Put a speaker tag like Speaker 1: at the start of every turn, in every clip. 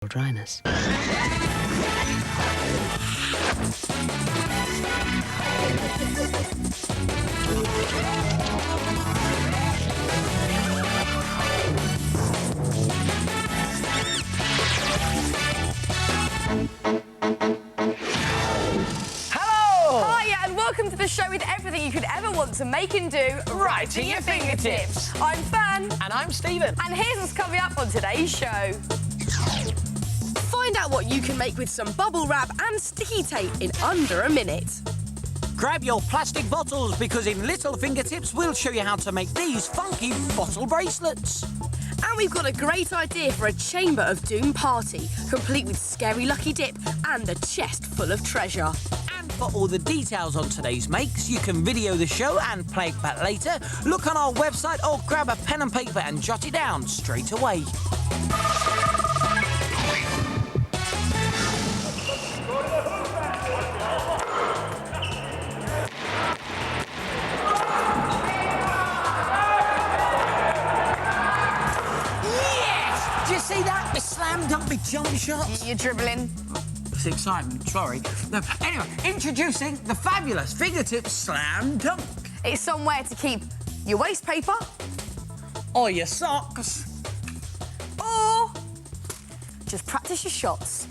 Speaker 1: dryness.
Speaker 2: Welcome to the show with everything you could ever want to make and do right at your fingertips. I'm Fern.
Speaker 3: And I'm Stephen.
Speaker 2: And here's what's coming up on today's show. Find out what you can make with some bubble wrap and sticky tape in under a minute.
Speaker 3: Grab your plastic bottles because in Little Fingertips we'll show you how to make these funky bottle bracelets.
Speaker 2: And we've got a great idea for a Chamber of Doom party, complete with scary lucky dip and a chest full of treasure.
Speaker 3: And for all the details on today's makes, you can video the show and play it back later. Look on our website or grab a pen and paper and jot it down straight away. Do you see that? The slam dunk with jump shots.
Speaker 2: You're dribbling.
Speaker 3: It's excitement, sorry. No, anyway, introducing the fabulous Fingertips Slam Dunk.
Speaker 2: It's somewhere to keep your waste paper.
Speaker 3: Or your socks.
Speaker 2: Or just practice your shots.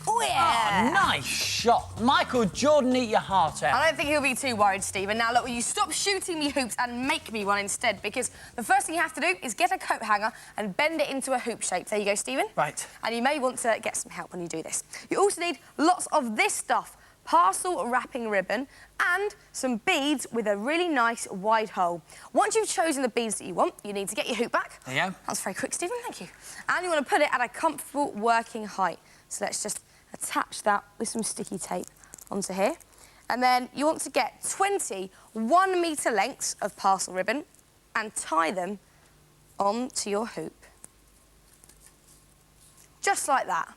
Speaker 2: Oh, yeah.
Speaker 3: Oh, nice shot. Michael Jordan, eat your heart out.
Speaker 2: I don't think he'll be too worried, Stephen. Now, look, will you stop shooting me hoops and make me one instead? Because the first thing you have to do is get a coat hanger and bend it into a hoop shape. There you go, Stephen.
Speaker 3: Right.
Speaker 2: And you may want to get some help when you do this. You also need lots of this stuff, parcel wrapping ribbon and some beads with a really nice wide hole. Once you've chosen the beads that you want, you need to get your hoop back.
Speaker 3: There you go.
Speaker 2: That's very quick, Stephen, thank you. And you want to put it at a comfortable working height. So let's just attach that with some sticky tape onto here. And then you want to get 20 1-metre lengths of parcel ribbon and tie them onto your hoop. Just like that.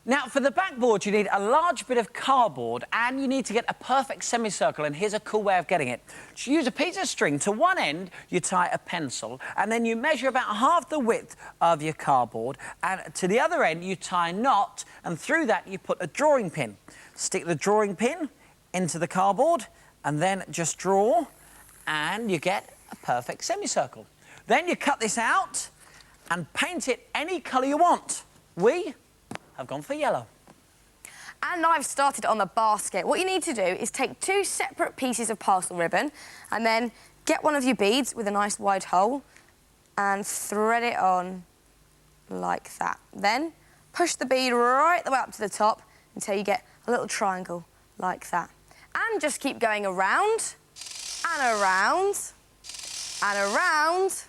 Speaker 3: Now, for the backboard, you need a large bit of cardboard and you need to get a perfect semicircle, and here's a cool way of getting it. You use a piece of string. To one end, you tie a pencil, and then you measure about half the width of your cardboard, and to the other end, you tie a knot, and through that, you put a drawing pin. Stick the drawing pin into the cardboard, and then just draw, and you get a perfect semicircle. Then you cut this out and paint it any colour you want. I've gone for yellow.
Speaker 2: And I've started on the basket. What you need to do is take 2 separate pieces of parcel ribbon and then get one of your beads with a nice wide hole and thread it on like that. Then push the bead right the way up to the top until you get a little triangle like that. And just keep going around and around and around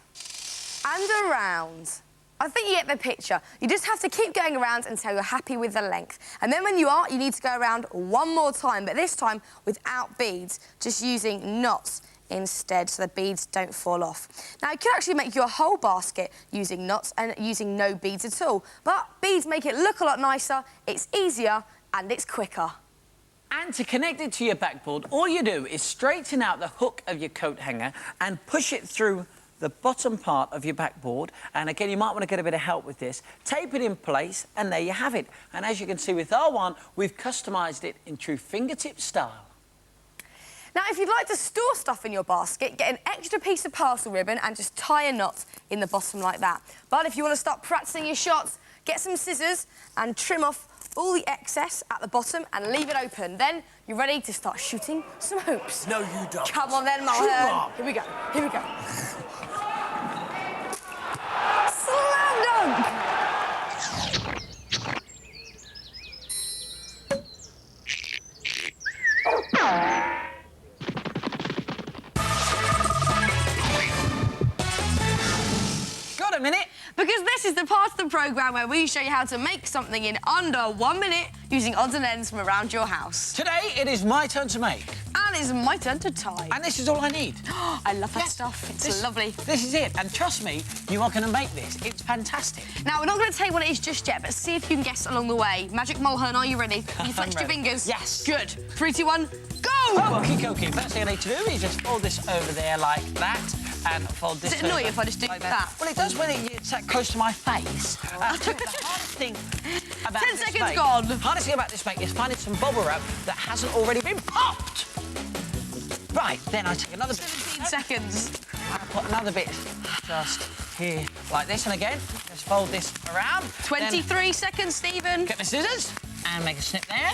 Speaker 2: and around. I think you get the picture. You just have to keep going around until you're happy with the length. And then when you are, you need to go around one more time, but this time without beads, just using knots instead so the beads don't fall off. Now, you can actually make your whole basket using knots and using no beads at all, but beads make it look a lot nicer, it's easier, and it's quicker.
Speaker 3: And to connect it to your backboard, all you do is straighten out the hook of your coat hanger and push it through the bottom part of your backboard, and again you might want to get a bit of help with this. Tape it in place and there you have it. And as you can see with our one, we've customised it in true fingertip style.
Speaker 2: Now, if you'd like to store stuff in your basket, get an extra piece of parcel ribbon and just tie a knot in the bottom like that. But if you want to start practising your shots, get some scissors and trim off all the excess at the bottom and leave it open. Then you're ready to start shooting some hoops.
Speaker 3: No, you don't.
Speaker 2: Come on then, Mulhern. Here we go, here we go. Slam dunk!
Speaker 3: Got a minute?
Speaker 2: Because this is the part of the programme where we show you how to make something in under 1 minute using odds and ends from around your house.
Speaker 3: Today, it is my turn to make.
Speaker 2: And it's my turn to tie.
Speaker 3: And this is all I need.
Speaker 2: I love that stuff. It's lovely.
Speaker 3: This is it. And trust me, you are going to make this. It's fantastic.
Speaker 2: Now, we're not going to tell you what it is just yet, but see if you can guess along the way. Magic Mulhern, are you ready? Have you flexed your fingers?
Speaker 3: Yes.
Speaker 2: Good. 3, 2, 1, go!
Speaker 3: Oh, okie dokie. First thing I need to do is just fold this over there like that. and fold this.
Speaker 2: Does it annoy you if I just do
Speaker 3: like
Speaker 2: that?
Speaker 3: Well, it does when it's that close to my face. The hardest thing about
Speaker 2: 10
Speaker 3: this
Speaker 2: seconds
Speaker 3: mate,
Speaker 2: gone.
Speaker 3: The hardest thing about this, mate, is finding some bubble wrap that hasn't already been popped. Right, then I take another bit.
Speaker 2: 17 seconds.
Speaker 3: I put another bit just here, like this, and again, just fold this around.
Speaker 2: 23 seconds, Stephen.
Speaker 3: Get the scissors and make a snip there.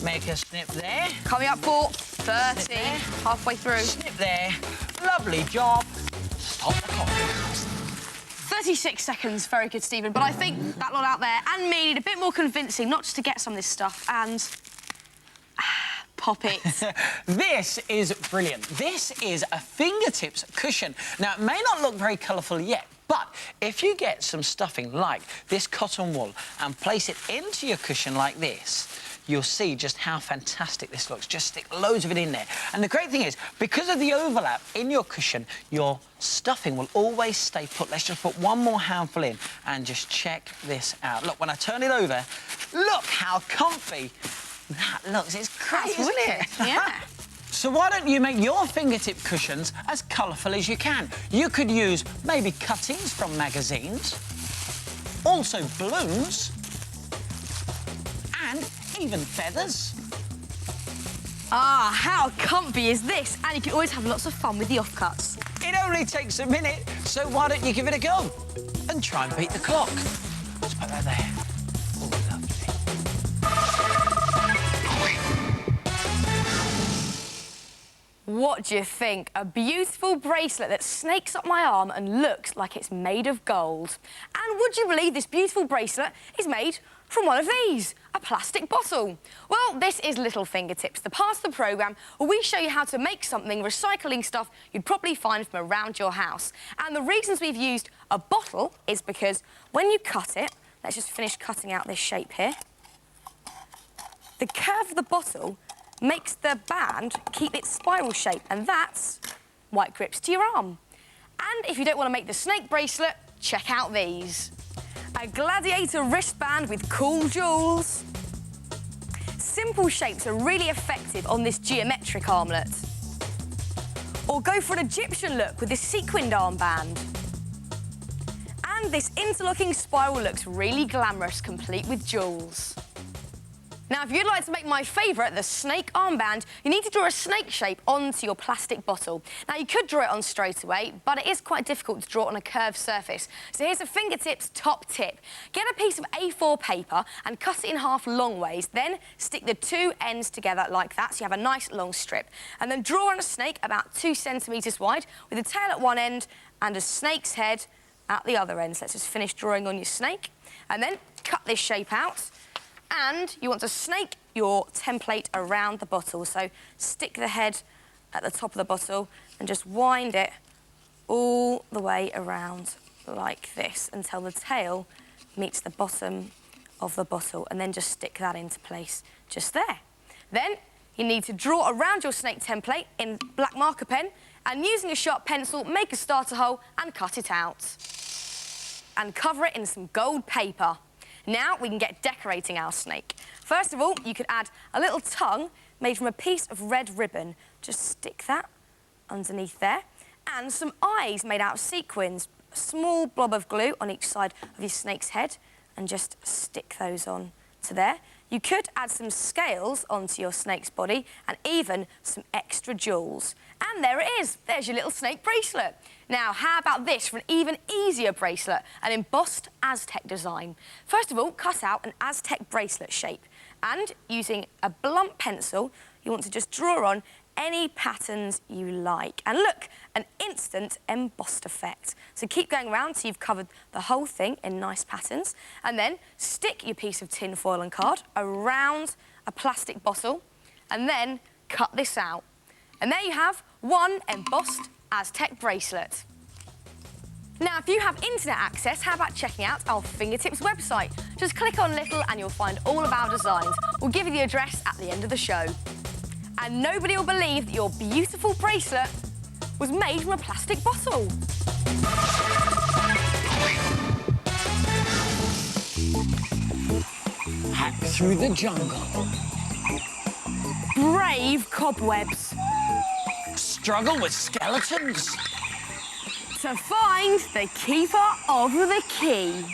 Speaker 3: Make a snip there.
Speaker 2: Coming up for 30. Halfway through.
Speaker 3: Snip there. Lovely job. Stop the clock.
Speaker 2: 36 seconds. Very good, Stephen. But I think that lot out there and me need a bit more convincing, not just to get some of this stuff and pop it.
Speaker 3: This is brilliant. This is a fingertips cushion. Now, it may not look very colourful yet, but if you get some stuffing like this cotton wool and place it into your cushion like this, you'll see just how fantastic this looks. Just stick loads of it in there. And the great thing is, because of the overlap in your cushion, your stuffing will always stay put. Let's just put one more handful in and just check this out. Look, when I turn it over, look how comfy that looks. It's great, isn't it?
Speaker 2: Yeah.
Speaker 3: So why don't you make your fingertip cushions as colourful as you can? You could use maybe cuttings from magazines, also balloons, and even feathers.
Speaker 2: Ah, how comfy is this? And you can always have lots of fun with the offcuts.
Speaker 3: It only takes a minute, so why don't you give it a go and try and beat the clock? Let's put that there. Oh, lovely.
Speaker 2: What do you think? A beautiful bracelet that snakes up my arm and looks like it's made of gold. And would you believe this beautiful bracelet is made from one of these, a plastic bottle? Well, this is Little Fingertips, the part of the programme where we show you how to make something recycling stuff you'd probably find from around your house. And the reasons we've used a bottle is because when you cut it, let's just finish cutting out this shape here, the curve of the bottle makes the band keep its spiral shape, and that's why it grips to your arm. And if you don't want to make the snake bracelet, check out these. A gladiator wristband with cool jewels. Simple shapes are really effective on this geometric armlet. Or go for an Egyptian look with this sequined armband. And this interlocking spiral looks really glamorous, complete with jewels. Now, if you'd like to make my favourite, the snake armband, you need to draw a snake shape onto your plastic bottle. Now, you could draw it on straight away, but it is quite difficult to draw on a curved surface. So here's a fingertips top tip. Get a piece of A4 paper and cut it in half long ways, then stick the two ends together like that, so you have a nice long strip. And then draw on a snake about 2 centimetres wide, with a tail at one end and a snake's head at the other end. So let's just finish drawing on your snake. And then cut this shape out. And you want to snake your template around the bottle. So stick the head at the top of the bottle and just wind it all the way around like this until the tail meets the bottom of the bottle, and then just stick that into place just there. Then you need to draw around your snake template in black marker pen, and using a sharp pencil, make a starter hole and cut it out. And cover it in some gold paper. Now we can get decorating our snake. First of all, you could add a little tongue made from a piece of red ribbon. Just stick that underneath there. And some eyes made out of sequins. A small blob of glue on each side of your snake's head, and just stick those on to there. You could add some scales onto your snake's body and even some extra jewels. And there it is. There's your little snake bracelet. Now, how about this for an even easier bracelet, an embossed Aztec design? First of all, cut out an Aztec bracelet shape. And using a blunt pencil, you want to just draw on any patterns you like. And look, an instant embossed effect. So keep going around till you've covered the whole thing in nice patterns. And then stick your piece of tin foil and card around a plastic bottle, and then cut this out. And there you have one embossed Aztec bracelet. Now, if you have internet access, how about checking out our Fingertips website? Just click on Little and you'll find all of our designs. We'll give you the address at the end of the show. And nobody will believe that your beautiful bracelet was made from a plastic bottle.
Speaker 3: Hack through the jungle.
Speaker 2: Brave cobwebs.
Speaker 3: Struggle with skeletons.
Speaker 2: to find the keeper of the key.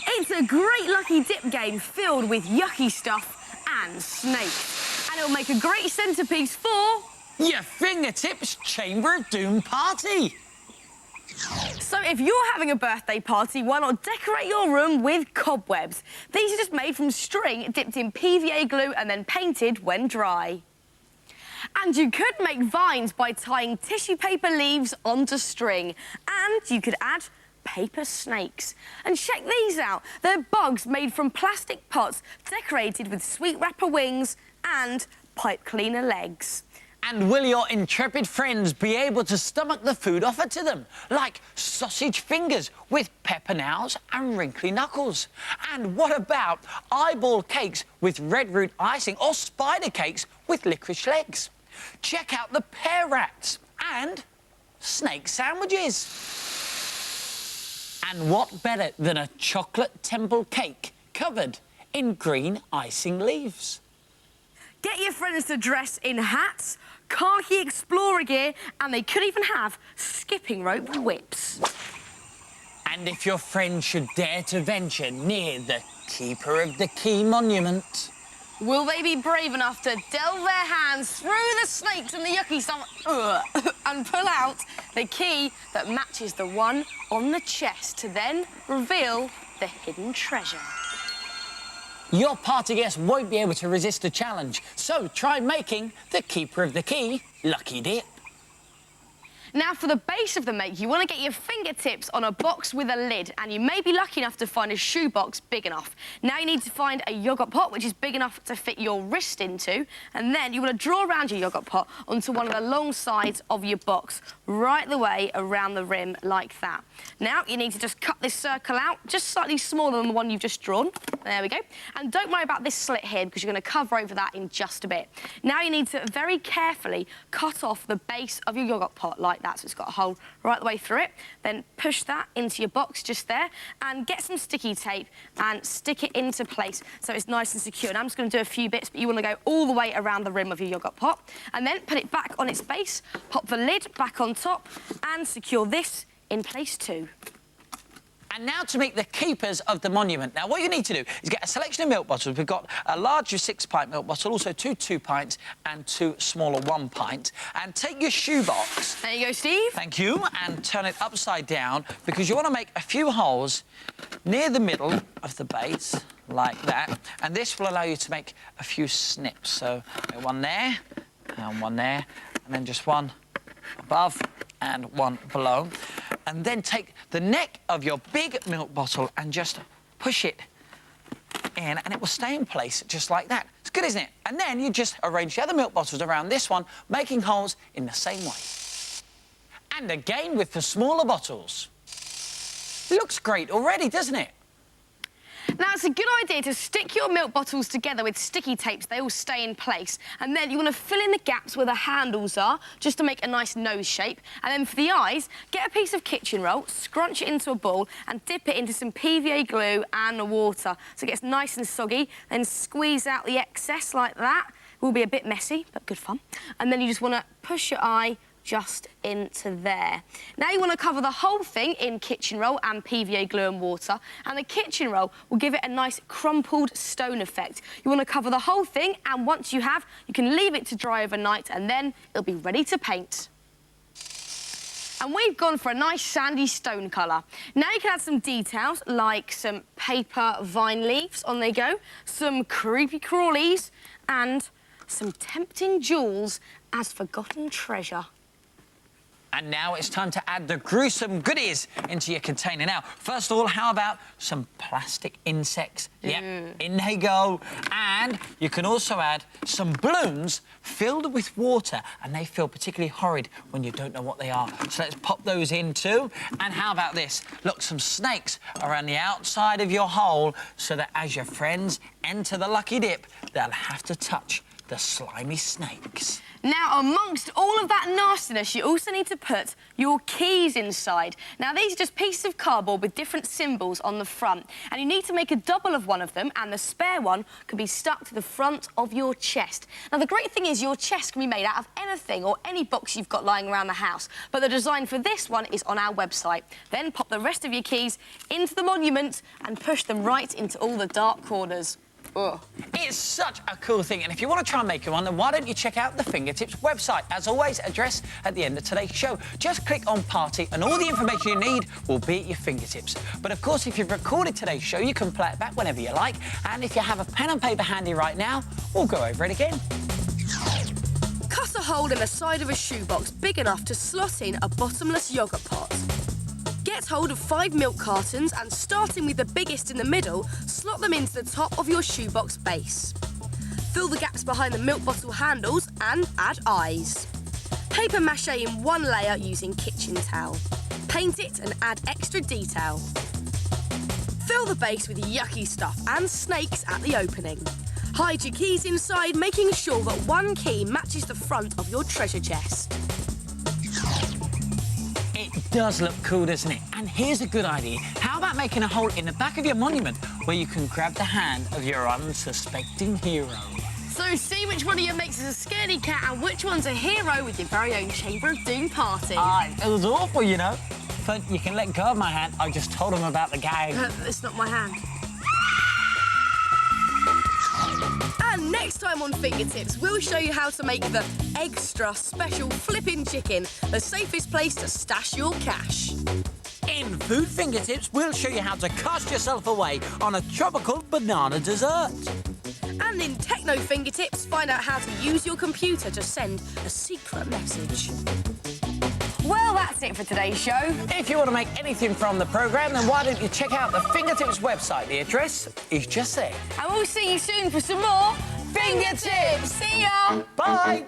Speaker 2: It's a great lucky dip game filled with yucky stuff and snakes. And it'll make a great centrepiece for...
Speaker 3: your fingertips Chamber of Doom party.
Speaker 2: So if you're having a birthday party, why not decorate your room with cobwebs? These are just made from string dipped in PVA glue and then painted when dry. And you could make vines by tying tissue paper leaves onto string. And you could add paper snakes. And check these out. They're bugs made from plastic pots decorated with sweet wrapper wings and pipe cleaner legs.
Speaker 3: And will your intrepid friends be able to stomach the food offered to them? Like sausage fingers with pepper nails and wrinkly knuckles. And what about eyeball cakes with red root icing or spider cakes with licorice legs? Check out the pear rats and snake sandwiches. And what better than a chocolate temple cake covered in green icing leaves?
Speaker 2: Get your friends to dress in hats, khaki explorer gear, and they could even have skipping rope whips.
Speaker 3: And if your friend should dare to venture near the Keeper of the Key monument...
Speaker 2: will they be brave enough to delve their hands through the snakes and the yucky stuff and pull out the key that matches the one on the chest to then reveal the hidden treasure?
Speaker 3: Your party guests won't be able to resist the challenge, so try making the Keeper of the Key lucky dip.
Speaker 2: Now, for the base of the make, you want to get your fingertips on a box with a lid, and you may be lucky enough to find a shoebox big enough. Now you need to find a yoghurt pot, which is big enough to fit your wrist into, and then you want to draw around your yoghurt pot onto one of the long sides of your box, right the way around the rim, like that. Now, you need to just cut this circle out, just slightly smaller than the one you've just drawn. There we go. And don't worry about this slit here, because you're going to cover over that in just a bit. Now you need to very carefully cut off the base of your yoghurt pot, like that, so it's got a hole right the way through it. Then push that into your box just there and get some sticky tape and stick it into place so it's nice and secure. And I'm just going to do a few bits, but you want to go all the way around the rim of your yoghurt pot and then put it back on its base, pop the lid back on top and secure this in place too.
Speaker 3: And now to meet the keepers of the monument. Now, what you need to do is get a selection of milk bottles. We've got a larger 6-pint milk bottle, also 2 2-pints and 2 smaller 1-pint. And take your shoebox.
Speaker 2: There you go, Steve.
Speaker 3: Thank you. And turn it upside down because you want to make a few holes near the middle of the base, like that. And this will allow you to make a few snips. So, one there, and one there, and then just one above and one below. And then take the neck of your big milk bottle and just push it in, and it will stay in place just like that. It's good, isn't it? And then you just arrange the other milk bottles around this one, making holes in the same way. And again with the smaller bottles. Looks great already, doesn't it?
Speaker 2: Now, it's a good idea to stick your milk bottles together with sticky tapes. They all stay in place. And then you want to fill in the gaps where the handles are, just to make a nice nose shape. And then for the eyes, get a piece of kitchen roll, scrunch it into a ball, and dip it into some PVA glue and water so it gets nice and soggy. Then squeeze out the excess like that. It will be a bit messy, but good fun. And then you just want to push your eye just into there. Now you want to cover the whole thing in kitchen roll and PVA glue and water, and the kitchen roll will give it a nice crumpled stone effect. You want to cover the whole thing, and once you have, you can leave it to dry overnight, and then it'll be ready to paint. And we've gone for a nice sandy stone colour. Now you can add some details, like some paper vine leaves, on they go, some creepy crawlies, and some tempting jewels as forgotten treasure.
Speaker 3: And now it's time to add the gruesome goodies into your container. Now, first of all, how about some plastic insects? Yep, in they go. And you can also add some balloons filled with water, and they feel particularly horrid when you don't know what they are. So let's pop those in too. And how about this? Look, some snakes around the outside of your hole so that as your friends enter the lucky dip, they'll have to touch the slimy snakes.
Speaker 2: Now, amongst all of that nastiness, you also need to put your keys inside. Now, these are just pieces of cardboard with different symbols on the front, and you need to make a double of one of them, and the spare one can be stuck to the front of your chest. Now, the great thing is your chest can be made out of anything or any box you've got lying around the house, but the design for this one is on our website. Then pop the rest of your keys into the monument and push them right into all the dark corners. Ugh.
Speaker 3: It's such a cool thing, and if you want to try and make one, then why don't you check out the Fingertips website? As always, address at the end of today's show. Just click on Party, and all the information you need will be at your fingertips. But, of course, if you've recorded today's show, you can play it back whenever you like, and if you have a pen and paper handy right now, we'll go over it again.
Speaker 2: Cut a hole in the side of a shoebox big enough to slot in a bottomless yoghurt pot. Get hold of 5 milk cartons and, starting with the biggest in the middle, slot them into the top of your shoebox base. Fill the gaps behind the milk bottle handles and add eyes. Paper maché in one layer using kitchen towel. Paint it and add extra detail. Fill the base with yucky stuff and snakes at the opening. Hide your keys inside, making sure that one key matches the front of your treasure chest.
Speaker 3: It does look cool, doesn't it? And here's a good idea. How about making a hole in the back of your monument where you can grab the hand of your unsuspecting hero?
Speaker 2: So see which one of you makes us a scaredy cat and which one's a hero with your very own Chamber of Doom party.
Speaker 3: It was awful, you know. But you can let go of my hand. I just told him about the gang.
Speaker 2: It's not my hand. And next time on Fingertips, we'll show you how to make the extra special flipping chicken, the safest place to stash your cash.
Speaker 3: In Food Fingertips, we'll show you how to cast yourself away on a tropical banana dessert.
Speaker 2: And in Techno Fingertips, find out how to use your computer to send a secret message. Well, that's it for today's show.
Speaker 3: If you want to make anything from the programme, then why don't you check out the Fingertips website? The address is just there.
Speaker 2: And we'll see you soon for some more Fingertips. See ya!
Speaker 3: Bye!